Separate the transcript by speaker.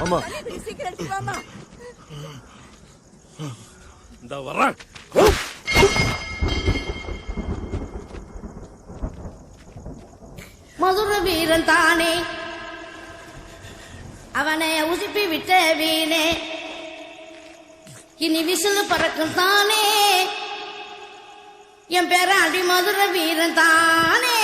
Speaker 1: ஆமா
Speaker 2: சீக்கிரம் எடுத்துக்கலாமா?
Speaker 3: இந்த வர்றேன்.
Speaker 4: மதுர வீரன் தானே அவனை உசுப்பி விட்ட வீணே இனி விசில் பறக்கும் தானே என் பேராண்டி மதுர வீரன் தானே.